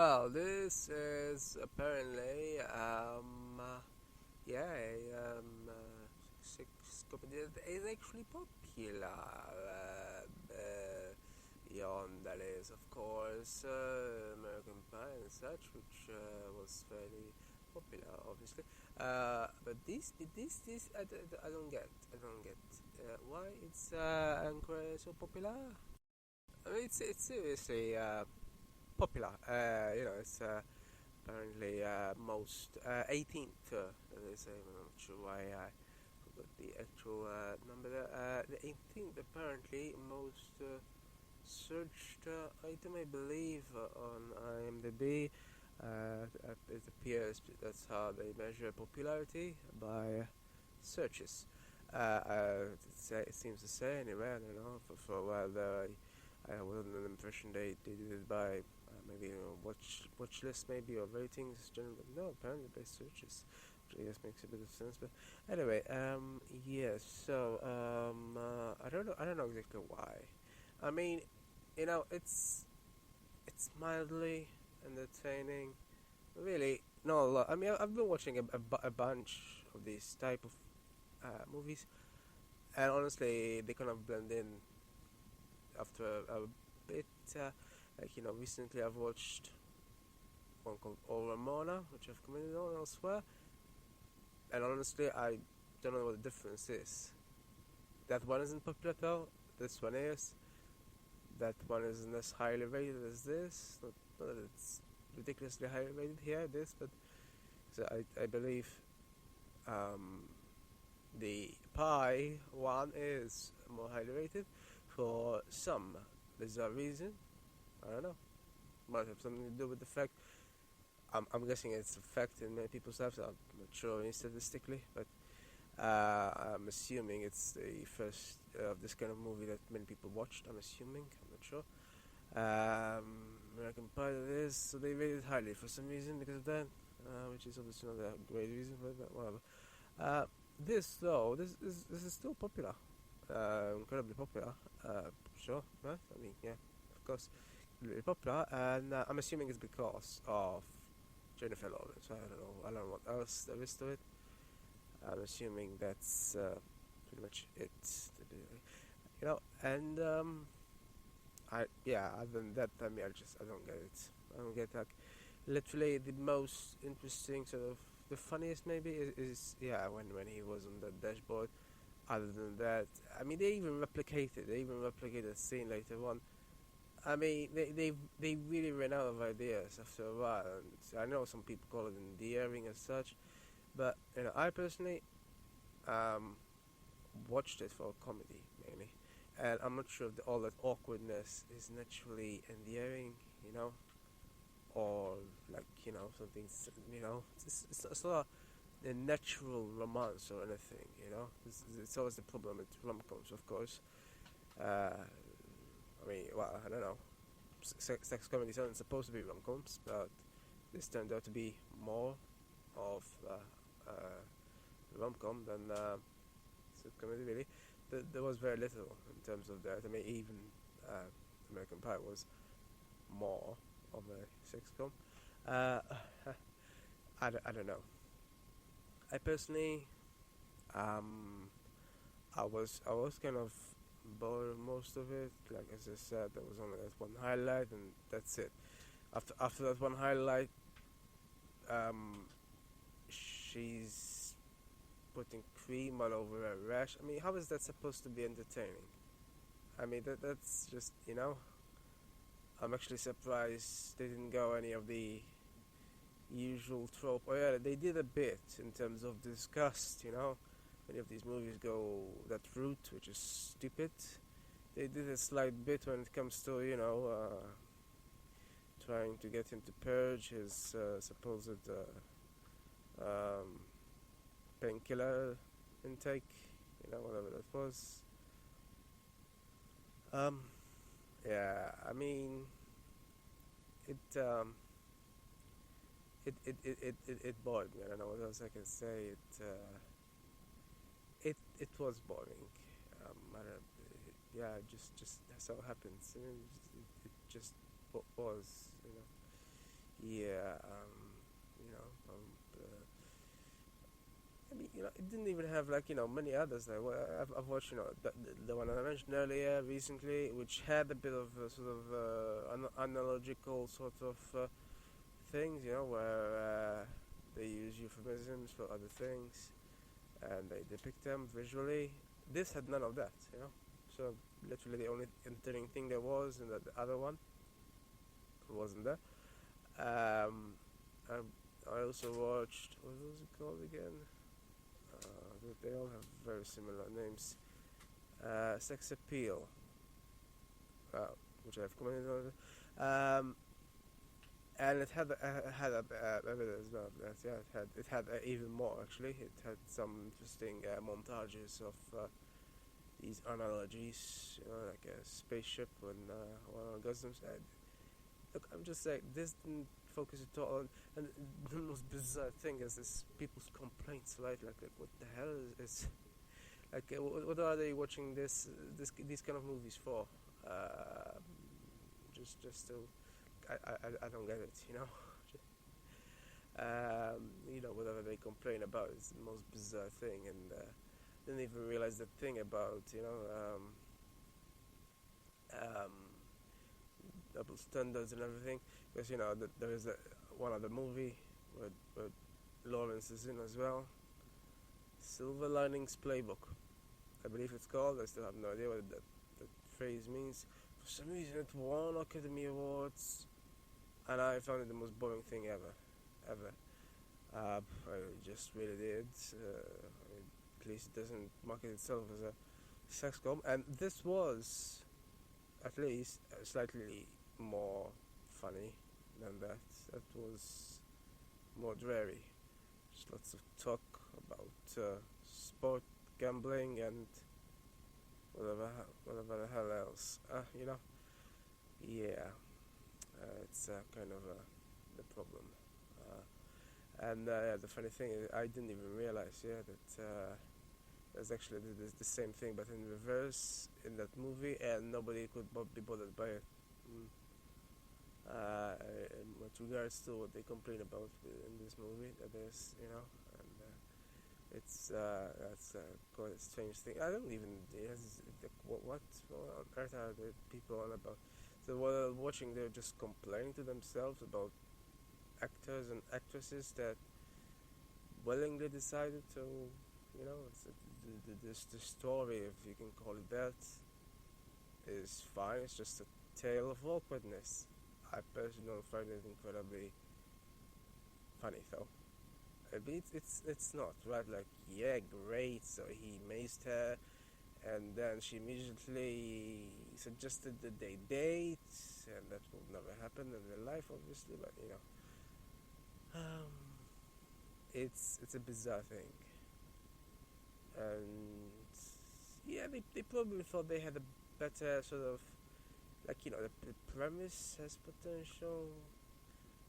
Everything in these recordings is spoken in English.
Well, this is apparently, yeah, six comedy that is actually popular. Beyond that is, of course, American Pie and such, which was fairly popular, obviously. But this, I don't get. I don't get why it's Anchor so popular. I mean, it's seriously popular. It's apparently most 18th. They say. I'm not sure why I forgot the actual number there. The 18th apparently most searched item, I believe, on IMDb. It appears that's how they measure popularity by searches. It seems to say anyway. I don't know. For a while there, I was under the impression they did it by maybe watch list maybe or ratings generally. But no, apparently by searches, which I guess makes a bit of sense. But anyway, yes. So I don't know exactly why. I mean, it's mildly entertaining. Really, not a lot. I mean, I've been watching a bunch of these type of movies, and honestly, they kind of blend in after a bit. Recently I've watched one called O Ramona, which I've commented on elsewhere, and honestly, I don't know what the difference is. That one isn't popular though. This one is. That one isn't as highly rated as this. Not that it's ridiculously highly rated here. This, but so I believe um, the Pi one is more highly rated for some bizarre reason. I don't know. Might have something to do with the fact. I'm guessing it's affecting many people's lives. I'm not sure statistically, but I'm assuming it's the first of this kind of movie that many people watched. I'm assuming. I'm not sure. American Pie it is, so they rated it highly for some reason because of that, which is obviously not a great reason, but whatever. Uh, this is still popular, incredibly popular. Sure, right? I mean, yeah, of course, really popular, and I'm assuming it's because of Jennifer Lawrence. I don't know what else there is to it. I'm assuming that's pretty much it. And other than that, I mean, I don't get it. I don't get, like, literally the most interesting sort of the funniest maybe is yeah, when he was on the dashboard. Other than that, I mean, they even replicated the scene later on. I mean, they really ran out of ideas after a while. And I know some people call it endearing as such, but I personally um, watched it for comedy mainly, and I'm not sure if all that awkwardness is naturally endearing, or like something, it's not a natural romance or anything. It's always the problem with rom-coms, of course. I mean, well, I don't know. Sex comedies aren't supposed to be rom-coms, but this turned out to be more of rom-com than sex comedy, really. There was very little in terms of that. I mean, even American Pie was more of a sex com. Uh, I don't know. I personally, um, I was kind of bored of most of it. Like as I said, there was only that one highlight, and that's it. After that one highlight, um, she's putting cream all over her rash. I mean, how is that supposed to be entertaining? I mean, that's just I'm actually surprised they didn't go any of the usual trope. Oh yeah, they did a bit in terms of disgust. Many of these movies go that route, which is stupid. They did a slight bit when it comes to trying to get him to purge his supposed um, painkiller intake, whatever that was. Um, yeah, I mean, it it bored me. I don't know what else I can say. It was boring. I don't, yeah, just that's how it happens. It just was. yeah, I mean, it didn't even have like many others. Like I've watched the one I mentioned earlier recently, which had a bit of sort of analogical sort of things, where they use euphemisms for other things and they depict them visually. This had none of that. So literally the only entertaining thing there was, and that the other one wasn't there. Um, I also watched, what was it called again? They all have very similar names. Sex Appeal, which I've commented on. And it had a bit as well of that. Yeah, it had even more actually. It had some interesting montages of these analogies, like a spaceship when one orgasms. Look, I'm just saying this didn't focus at all on. And the most bizarre thing is this people's complaints, right? Like what the hell is like? What are they watching these kind of movies for? Uh, just to I don't get it. Whatever they complain about is the most bizarre thing, and didn't even realize the thing about um, double standards and everything. Because there is one other movie where Lawrence is in as well. Silver Linings Playbook, I believe it's called. I still have no idea what that phrase means. For some reason, it won Academy Awards, and I found it the most boring thing ever. I just really did. At least it doesn't market itself as a sex com, and this was at least slightly more funny than that. That was more dreary. Just lots of talk about sport, gambling, and whatever the hell else. Yeah, it's kind of the problem. And yeah, the funny thing is, I didn't even realize, that there's actually the same thing, but in reverse in that movie, and nobody could be bothered by it. Mm. With regards to what they complain about in this movie, that is, and it's that's quite a strange thing. I don't even what on earth are the people on about? So while watching, they're just complaining to themselves about actors and actresses that willingly decided to, the story, if you can call it that, is fine. It's just a tale of awkwardness. I personally don't find it incredibly funny, though. But it's not right. Like, yeah, great. So he maced her, and then she immediately suggested that they date, and that will never happen in real life, obviously. But it's a bizarre thing, and yeah, they probably thought they had a better sort of the premise has potential.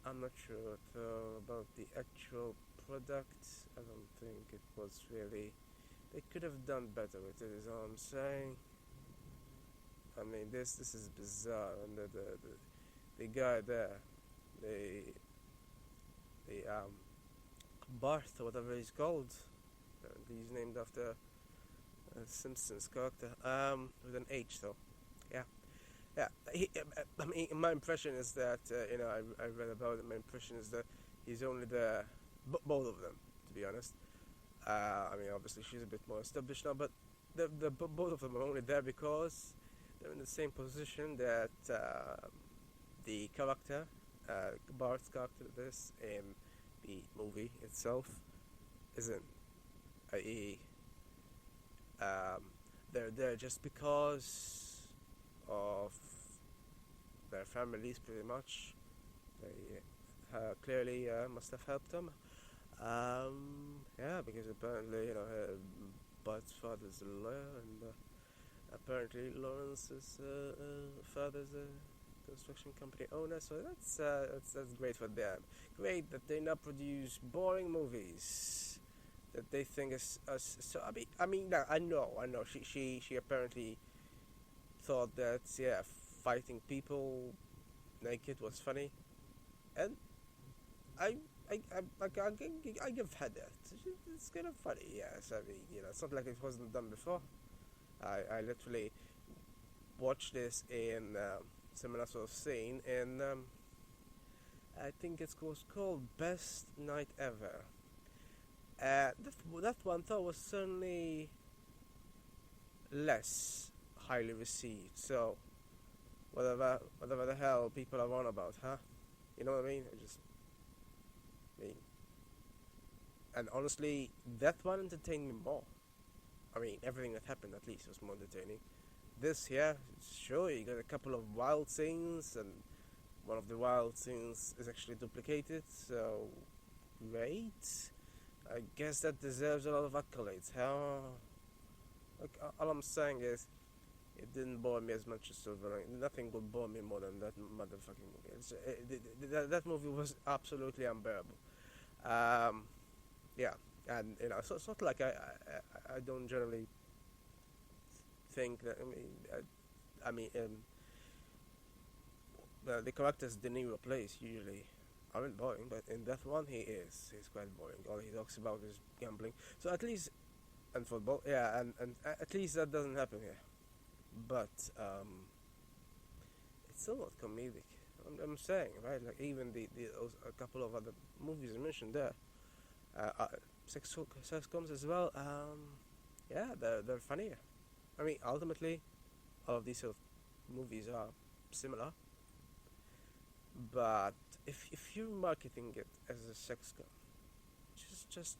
I'm not sure though about the actual product. I don't think it was really. They could have done better with it. Is all I'm saying. I mean, this is bizarre, and the guy there, the Barth or whatever he's called, he's named after a Simpsons character, with an H though. Yeah. Yeah, I mean, my impression is that I read about it. My impression is that he's only there, both of them, to be honest. I mean, obviously she's a bit more established now, but both of them are only there because they're in the same position that the character, Bart's character, this in the movie itself, isn't. I.e., they're there just because of their families, pretty much. They clearly must have helped them. Yeah, because apparently, Bart's father's a lawyer, and apparently Lawrence's father's a construction company owner. So that's great for them. Great that they now produce boring movies that they think is so. I mean, no, I know. She apparently thought that fighting people naked was funny, and I I give had that. It's kind of funny, yes. I mean, it's not like it wasn't done before. I literally watched this in similar sort of scene, and I think it was called Best Night Ever. That one though was certainly less highly received. So whatever the hell people are on about, huh? You know what I mean? I mean, and honestly, that one entertained me more. I mean, everything that happened at least was more entertaining. This here, sure, you got a couple of wild scenes, and one of the wild scenes is actually duplicated, so great. I guess that deserves a lot of accolades. How? Like, all I'm saying is, it didn't bore me as much as Silver Lining. Nothing would bore me more than that motherfucking movie. That movie was absolutely unbearable. Um, yeah, and so it's not like I don't generally think that. I mean, the characters De Niro plays usually aren't boring, but in that one he is. He's quite boring. All he talks about is gambling. So at least and football, yeah, and at least that doesn't happen here. But it's somewhat comedic. I'm saying, right? Like even a couple of other movies I mentioned there, sex comes as well. Yeah, they're funnier. I mean, ultimately, all of these sort of movies are similar, but if you're marketing it as a sex com,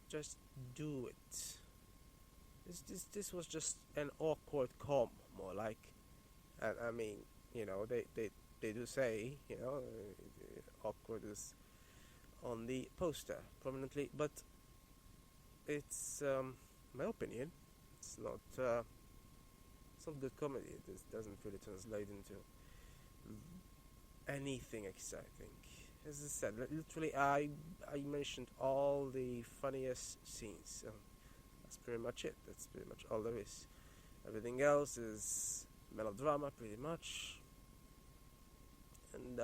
just do it. This was just an awkward com, more like, and I mean, they do say, awkward is on the poster prominently, but it's my opinion. It's not. It's not good comedy. It doesn't really translate into anything exciting. As I said, literally, I mentioned all the funniest scenes. That's pretty much it. That's pretty much all there is. Everything else is melodrama, pretty much. And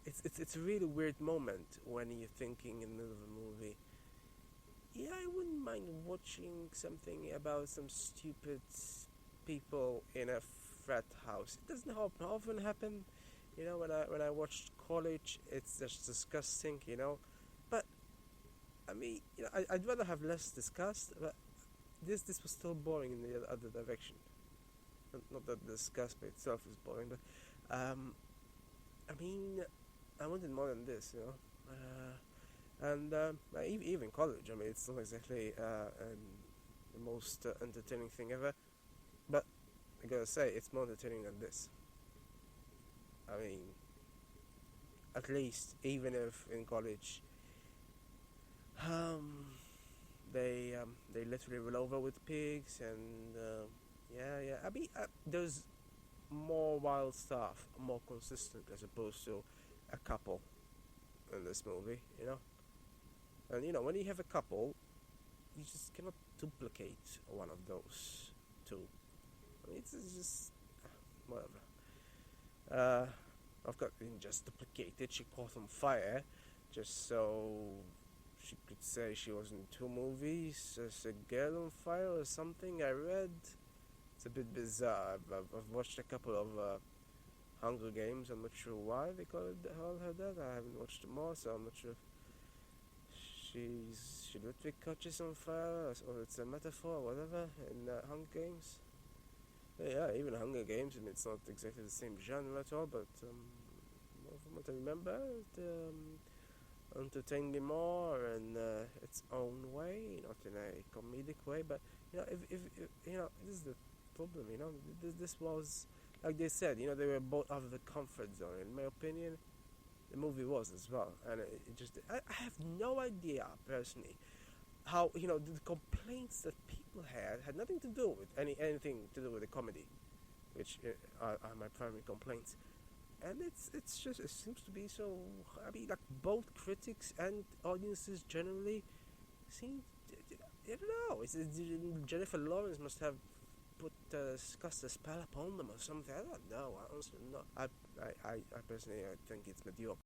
it's a really weird moment when you're thinking in the middle of a movie. Yeah, I wouldn't mind watching something about some stupid people in a frat house. It doesn't often happen. When I watched College, it's just disgusting. But I mean, I'd rather have less disgust. But this was still boring in the other direction. Not that the disgust by itself is boring, but I mean, I wanted more than this. And even College. I mean, it's not exactly the most entertaining thing ever. But I gotta say, it's more entertaining than this. I mean, at least, even if in College, they literally roll over with pigs, and yeah. I mean, there's more wild stuff, more consistent as opposed to a couple in this movie. And when you have a couple, you just cannot duplicate one of those two. I mean, it's just whatever. Of course, didn't just duplicate it. She caught on fire, just so she could say she was in two movies as a girl on fire or something. I read. It's a bit bizarre. I've watched a couple of Hunger Games. I'm not sure why they call her that. I haven't watched them all, so I'm not sure if she literally catches on fire or it's a metaphor or whatever in Hunger Games. Yeah, even Hunger Games, and it's not exactly the same genre at all, but from what I remember, it entertained me more in its own way, not in a comedic way. But if this is the problem. This was, like they said, they were both out of the comfort zone. In my opinion, the movie was as well, and I have no idea personally how the complaints that people had nothing to do with anything to do with the comedy, which are my primary complaints. And it's just, it seems to be so. I mean, like both critics and audiences generally seem, I don't know. Jennifer Lawrence must have cast a spell upon them or something. I don't know. I honestly, no. I personally, I think it's mediocre.